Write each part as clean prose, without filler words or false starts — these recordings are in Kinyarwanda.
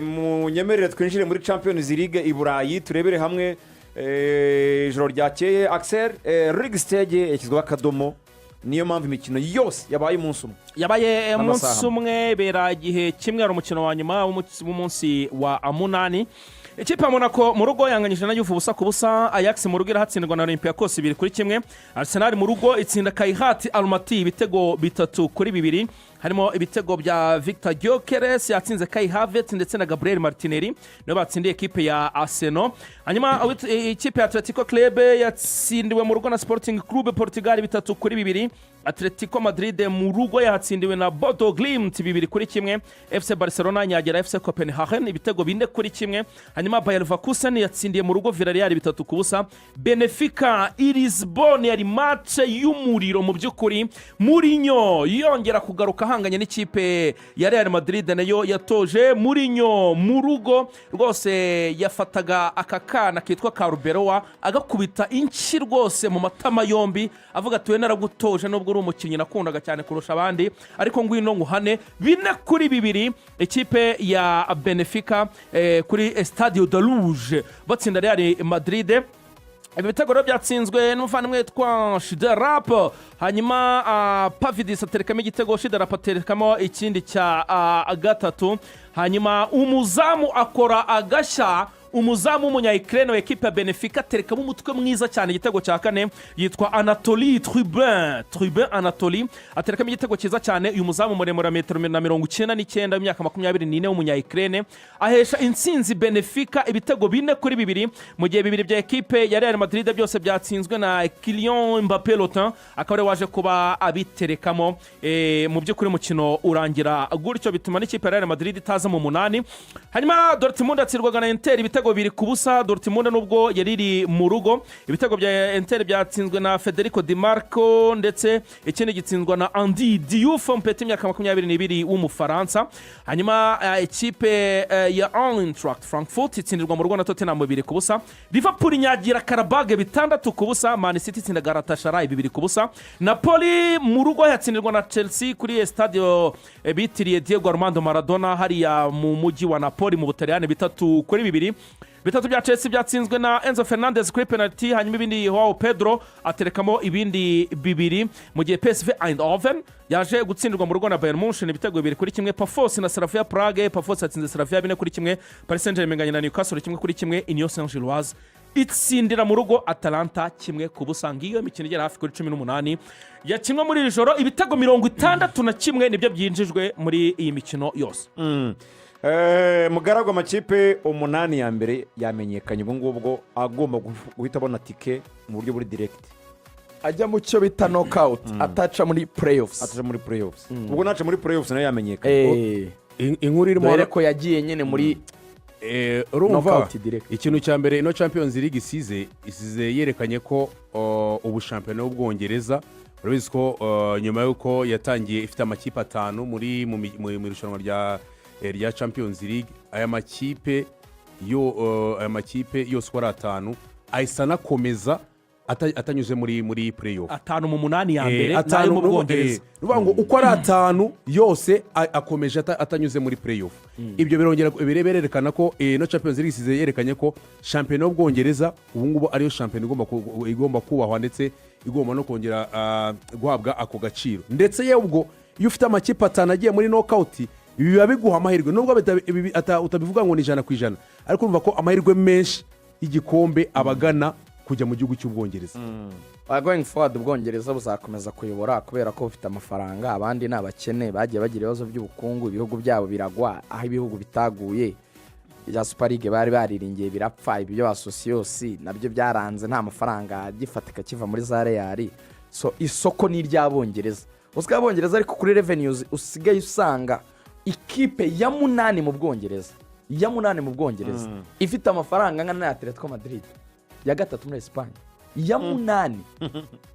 mu nyemerere twinjire muri Champions League i Burayi turebere hamwe ijoro ryakeye Axel League stage yashyizweho akadomo niyo mpamvu imikino yose yabaye umunsi umwe yabaye umunsi umwe bera igihe kimwe ari umukino wa nyuma w'umunsi wa munani. Ikipe ya Monaco mu rugo yanganyije na Juve ubusa ku busa. Ajax mu rugo irahatsindwa na Olympiacos 2-1. Arsenal mu rugo itsinda Kaihat Almaty ibitego 3-2. Harimo ibitego bya Victor Gyökeres yatsinze Kai Havertz ndetse na Gabriel Martinelli nibo batsindiye ekipe ya Arsenal. Hanyuma ikipe ya Atletico Club yatsindiwe mu rugo na Sporting Club Portugal 3-2. Atletico Madrid mu rugo yatsindiwe na Bodo Glimt 2-1. FC Barcelona nyagera FC Copenhagen ibitego 4-1. Hanyuma Bayer Leverkusen yatsindiye mu rugo Villarreal 3-0. Benefica Lisbon yari match y'umuriro mu byukuri. Mourinho yongera kugaruka hanganye n'ikipe ya Real Madrid nayo yatoje. Mourinho mu rugo rwose yafataga akakana kitwa Carberoa agakubita inchi rwose mu matama yombi avuga ati we naragutoje nubwo uri umukinnyi nakundaga cyane kurusha abandi ariko ngwino nguhane 4-2 ikipe ya Benefica kuri Stadio de Luz batsinda Real Madrid. Ibitego rero byatsinzwe n'umuvandimwe witwa Shiderap. Hanyuma Pavidis aterekamo igitego, Shiderap aterekamo ikindi cya gatatu. Hanyuma umuzamu akora agashya, umuzamu w'umunya-Ukraine wa ekipe ya Benefica aterekamo umutwe mwiza cyane igitego cya kane yitwa Anatoly Trubin Anatoly aterekamo igitego cyiza cyane. Uyu muzamu muremure 1.99 w'imyaka 24 w'umunya-Ukraine ahesha intsinzi Benefica ibitego 4-2 mu gihe bibiri bya ekipe ya Real Madrid byose byatsinzwe na Kylian Mbappé Lotin akaba ari waje kuba abiterekamo. Mu by'ukuri mukino urangira gutyo bituma n'ikipe ya Real Madrid itaza mu munani. Hanyuma Dortmund atsirwaga na Inter ibitego 2-0. Dortmund nubwo yariri mu rugo ibitego bya Inter byatsinzwe na Federico Di Marco ndetse ikindi gitsinzwa na Andy Diouf mpete imyaka 22 w'umufaransa. Hanyuma ikipe ya Eintracht Frankfurt itsindirwa mu rugo na Tottenham 2-0. Liverpool nyagira Karabag 6-0. Man City itsinda Galatasaray 2-0. Napoli mu rugo yatsindirwa na Chelsea kuri Stadio bitiriye Diego Armando Maradona hariya mu mujyi wa Napoli mu Butaliyani 3-2. Bitatu bya Chelsea byatsinzwe na Enzo Fernandez kuri penalty. Hanyuma ibindi Joao Pedro aterekamo ibindi 2 mu gihe PSV Eindhoven yaje gutsindirwa mu rugo na Bayern Munich ibitego 2-1. Pafos na Slavia Prague, Pafos yatsinze Slavia 4-1. Paris Saint-Germain inganya na Newcastle 1-1. Union Saint-Gilloise itsindira mu rugo Atalanta 1-0. Ngiyo imikino igera hafi kuri 18 yakinwa muri iri joro. Ibitego 61 nibyo byinjijwe muri iyi mikino yose. Mugaragwa amakipe 8 ya mbere yamenyekanye ubu ngubwo agomba guhita abona tike mu buryo buri direct ajya mu cyo bita knockout ataca muri playoffs ubwo naca muri playoffs nayo yamenyekanye. Inkuru irimo dore ko yagiye nyene muri urumva ikintu cya mbere ino Champions League isize yerekanye ko ubu shampiyona y'Ubwongereza urabizi ko nyuma yuko yatangiye ifite amakipe 5 mu irushanwa rya Champions League aya makipe yose ko ari 5 ahisa nakomeza atanyuze muri playoff 5 mu 8 ya mbere nayo mu Bwongereza ruvuga ngo uko ari 5 yose akomeje atanyuze muri playoff. Ibyo birongera birerekana ko no Champions League isize yerekanye ko shampiyona y'Ubwongereza ubu ngubu ariyo shampiyona igomba kubahwa ndetse igomba no kongera guhabwa ako gaciro. Ndetse yewe ubwo iyo ufite amakipe 5 agiye muri knockout biba biguha amahirwe nubwo utabivuga ngo ni 100%, ariko urumva ko amahirwe menshi y'igikombe abagana kujya mu gihugu cy'Ubwongereza. Going forward Ubwongereza buzakomeza kuyobora kubera ko bufite amafaranga, abandi n'abakene bagiye bagira ibibazo by'ubukungu, ibihugu byabo biragwa aho ibihugu bitaguye. Ya Super League bari bariringiye birapfa, ibyo association nabyo byaranze nta mafaranga gifatika kiva muri za Real. So isoko ni ry'Abongereza. Usika Abongereza ariko kuri revenues usigaye usanga ikipe ya 8 mu Bwongereza ifite amafaranga ngana na Atletico Madrid ya 3 muri Espagne ya 8.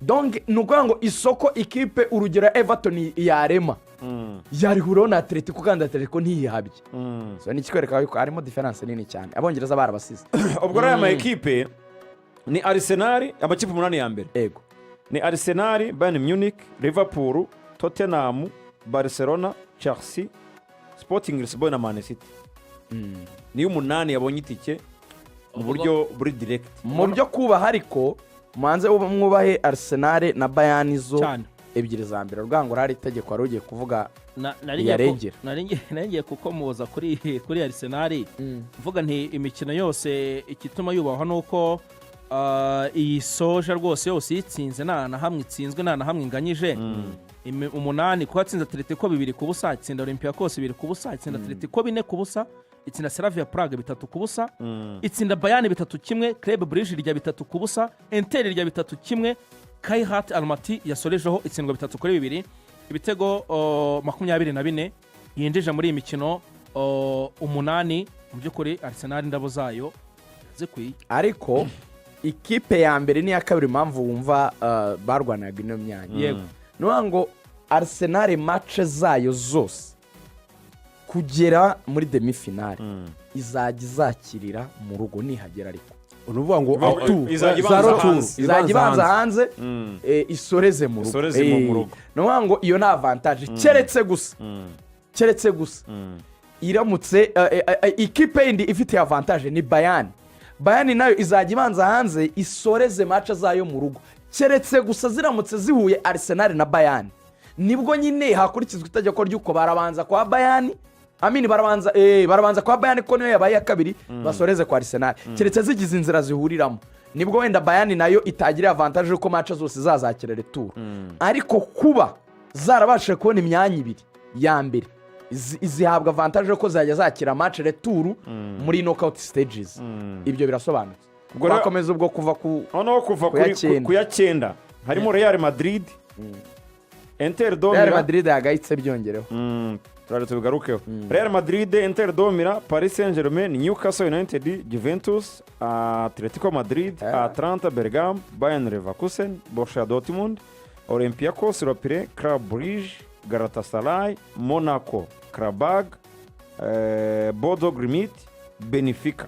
Donc nuko ngo isoko ikipe urugero Everton yarema yarihuro na Atletico kandi Atletico ntiyihabye. So ni kikwereka yuko harimo difference nini cyane. Abongereza barabasize. Ubwo raya ama ekipe ni Arsenal, amakipe 8 ya mbere. Ego. Ni Arsenal, Bayern Munich, Liverpool, Tottenham, Barcelona, Chelsea, Sporting Lisbon na Man City niyo umunani yabonye itike mu buryo buri direct mu byo kubaha ariko mubanze mwubahe Arsenal na Bayern zo Cyane. ebyiri za mbere urwango hari itegeko wari ugiye kuvuga yarengera naringiye kuko muza kuri Arsenal mvuga nti imikino yose ikituma yubahwa nuko iyi soja rwose yose yitsinze nta na hamwe itsinzwe nta na hamwe inganyije umunani kuba atsinze Atletico 2-0 itsinda Olympiacos 2-0 itsinda Atletico 4-0 itsinda Slavia Prague 3-0 itsinda Bayern 3-1 Club Brugge rya 3-0 Inter rya 3-1 Kairat Almaty yasorejeho itsindwa 3-2 ibitego 24 yinjije muri iyi mikino umunani mu by'ukuri Arsenal indabo zayo zikwiye ariko ikipe ya mbere n'iya kabiri impamvu wumva barwanaga ino myanya yego nuvuga ngo Arsenal match zayo zose kugera muri demi finale izajya izakirira mu rugo nihagera ariko unuvuga ngo izajya ibanza hanze isoreze mu rugo nuvuga ngo iyo ni avantage keretse gusa iramutse ikipe yindi ifite avantage ni Bayern nayo izajya ibanza hanze isoreze match zayo mu rugo keretse gusa ziramutse zihuye Arsenal na Bayern nibwo nyine hakurikizwa itegeko ry'uko barabanza kwa Bayern barabanza kwa Bayern ko niyo yabaye ya kabiri basoreze kwa Arsenal keretse zigize inzira zihuriramo nibwo wenda Bayern nayo itagira avantage yuko match zose zazakira retour ariko kuba zarabashije kubona imyanya ibiri ya mbere izihabwa avantage ko zajya zakira match retour muri knockout stages ibyo birasobanutse bakomeza ubwo kuva ku ya 9 harimo Real Madrid Inter Domira Real Madrid yagayitse byongereho tubigarukeho Real Madrid Inter Domira Paris Saint-Germain Newcastle United Juventus Atletico Madrid Atalanta Bergamo Bayern Leverkusen Borussia Dortmund Olympiacos Lyon Club Brugge Galatasaray Monaco Karabag Bodo Glimit Benefica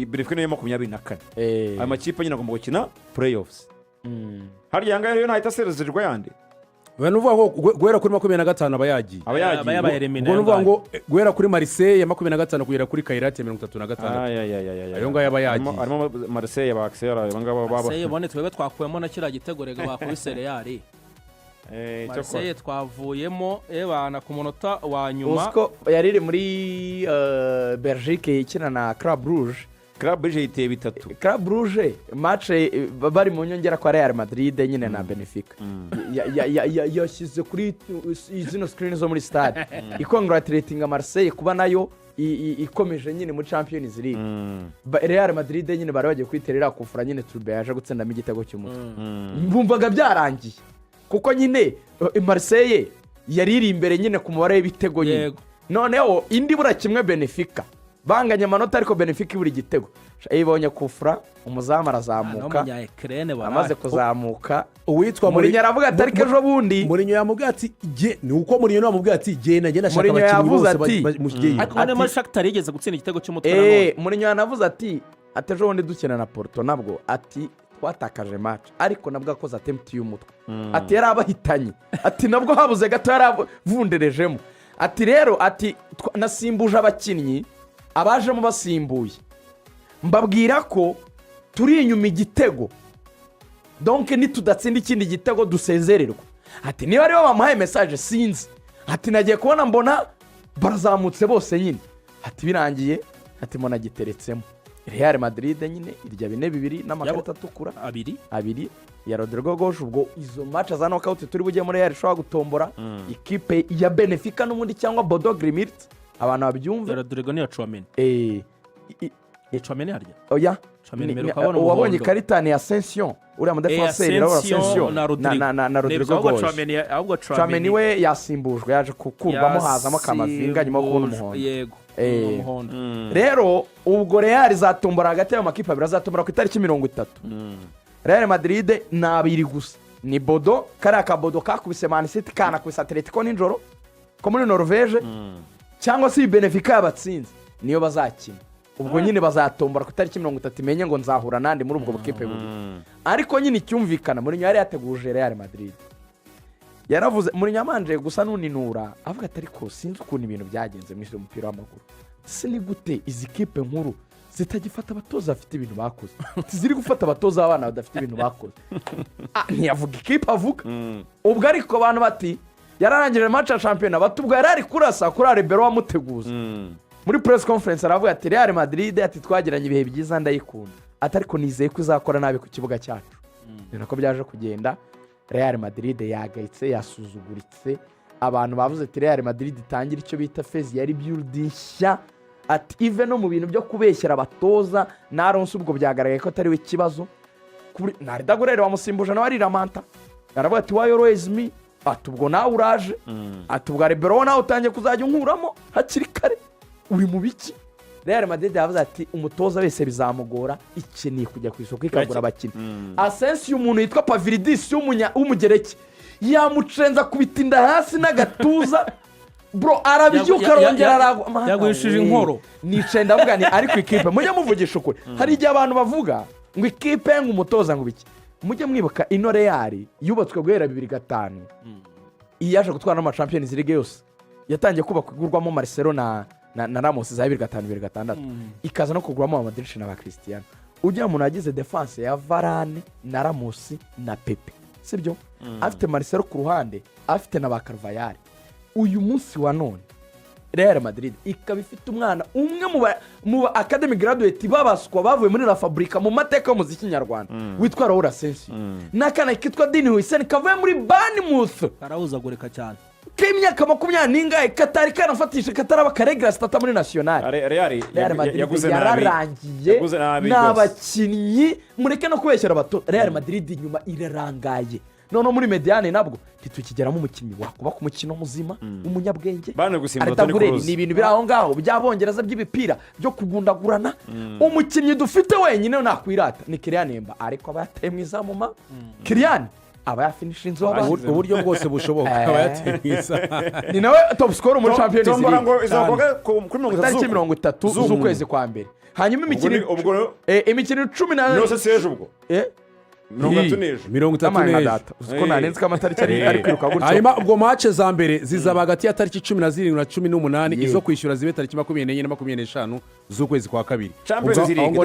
Benefica niyo 24 amakipe nyine agomba gukina playoffs hari yanga rero ntahita serezerwa yandi nuvuga ngo guhera kuri 25 abayagiye abayabayereminera ngo nuvuga ngo guhera kuri Marseille ya 25 kugera kuri Kairat ya 36 ayo ngayo abayagiye harimo Marseille ba Axel abangaba Marseille bone twebwe twakuyemo na kira gitego rega bakubise Real Marseille twavuyemo ebana ku munota wa nyuma usko yariri muri Belgique ikina na Club Brugge Club Brugge yiteye 3 Club Brugge match bari mu nyongera kwa Real Madrid nyine na Benefica yashyize kuri izino screen zo muri stade ikongratulating Marseille kuba nayo ikomeje nyine muri Champions League Real Madrid nyine bari bagiye kwiterera kufura nyine Turbe yaje gutsendamo igitego cy'umutwe mbumvaga byarangiye kuko nyine Marseille yariri imbere nyine ku mubare w'ibitego nyine noneho indi bura kimwe Benefica banganya amanota ariko Benefica iburi gitego ibonye kufura umuzamu arazamuka amaze kuzamuka uwitwa Mourinho aravuga ati ariko ejo bundi Mourinho yamubwiye ati je ni uko Mourinho yamubwiye ati je nagenda shaka abakinnyi bose mugiye ariko none Shakhtar yigeze gutsinda igitego cy'umutwe none Mourinho yanavuze ati ejo bundi dukina na Porto nabwo ati twatakaje match ariko nabwo akoze attempt y'umutwe ati yarabahitanye ati nabwo habuze gato yaravunderejemo ati rero ati nasimbuje abakinnyi abajemo basimbuye mbabwira ko turi inyuma igitego donc nitudatsinda ikindi gitego dusezererwa ati niba aribo bamuhaye message sinzi ati nagiye kubona mbona barazamutse bose nyine ati birangiye ati mbona giteretsemo Real Madrid nyine irya 4-2 n'amakarita atukura abiri ya Rodrigo Gosh ubwo izo match za knockout turi bujye muri Real shobora gutombora ikipe ya Benefica n'umundi cyangwa Bodo Glimit abantu babyumve Rodrigo ni Chouameni Chouameni harya oya wabonye karita ni Ascension uriya mudefenseur rero Ascension na Rodrigo Gosh Chouameni we yasimbujwe yaje kukurwamo hazamo kamavinga nyuma yo kubona umuhondo rero ubwo Real izatombora hagati y'amakipe abiri azatombora ku itariki 30 Real Madrid nabiri gusa ni Bodo kari akabodo kakubise Man City kana kubise Atletico ninjoro ko muri Norvege cyangwa se Benefica yabatsinze niyo bazakina ubwo nyine bazatombora ku itariki 30 menye ngo nzahura nandi muri ubwo bukipe buri ariko nyine cyumvikana muri yari yateguje Real Madrid yaravuze muri nyamanje gusa n'uninura avuga ati ariko sinzi ukuntu ibintu byagenze mu isi y'umupira w'amaguru si ni gute izi kipe nkuru zitagifata abatoza bafite ibintu bakoze ziri gufata abatoza b'abana badafite ibintu bakoze ntiyavuga ikipe avuga ubwo ariko abantu bati yararangije match ya shampiyona batubwa yari ari kurasa kuri Rebero wamuteguza muri press conference aravuga ati Real Madrid ati twagiranye ibihe byiza ndayikunda ati ariko nizeye ko izakora nabi ku kibuga cyacu ni nako byaje kugenda Real Madrid yagayitse yasuzuguritse abantu bavuze ati Real Madrid itangira icyo bita phase yari building ati even no mu bintu byo kubeshyera abatoza naronse ubwo byagaragaye ko atari we kibazo na Ridagorere wamusimbuje nawe ari Ramanta aravuga ati why always me ati ubwo nawe uraje ati ubwo Rebero nawe utangiye kuzajya unkuramo hakiri kare uri mu biki Real Madrid yavuze ati umutoza wese bizamugora ikeneye kujya ku isoko ikagura abakinnyi asensi y'umuntu yitwa Pavlidis w'umugereki yamucenza kubitinda hasi n'agatuza bro arabyuka arongera yagurishije inkoro nicaye ndavuga ni ariko ikipe mujye muvugisha ukuri hari igihe abantu bavuga ngo ikipe nk'umutoza ngo biki mujye mwibuka ino Real yubatswe guhera 2005 iyaje gutwara n'ama Champions League yose yatangiye kubaka igurwamo Marcelo na Ramos za 2005-2006 ikaza no kuguramo Madrid na ba Cristiano ujya umuntu yagize defense ya Varane na Ramos na Pepe sibyo afite Marcelo ku ruhande afite na ba Carvajal uyu munsi wa none Real Madrid ikaba ifite umwana umwe mu academy graduate babaswa bavuye muri La Fabrica mu mateka y'umuziki nyarwanda witwa Raul Asensio nakana kitwa Dini Hussein kavuye muri Bournemouth karawuzagurika cyane k'imyaka 20 n'ingahe katari kanafatisha kataraba karegra stata muri national Real Madrid yararangiye n'abakinnyi mureke no kubeshyira abato Real Madrid inyuma irarangaye none muri mediane nabwo ntitukigeramo umukinnyi wakuba ku mukino muzima umunyabwenge ni ibintu biri aho ngaho byabongereza by'ibipira byo kugundagurana umukinnyi dufite wenyine nakwirata ni Kylian Mbappe ariko abayateye mu izamuma Kylian aba yafinisha inzu uburyo bwose bushoboka aba yateye mu izamu ni nawe top scorer muri Champions League ngo izavuga kuri 30 z'ukwezi kwa mbere hanyuma imikino 10 yose seje ubwo 30 uko nanenze ko amatariki ari kwiruka gutyo hanyuma ubwo match za mbere zizaba hagati ya tariki 17 na 18 izo kwishyura zibe tariki 24 na 25 z'ukwezi kwa kabiri Champions League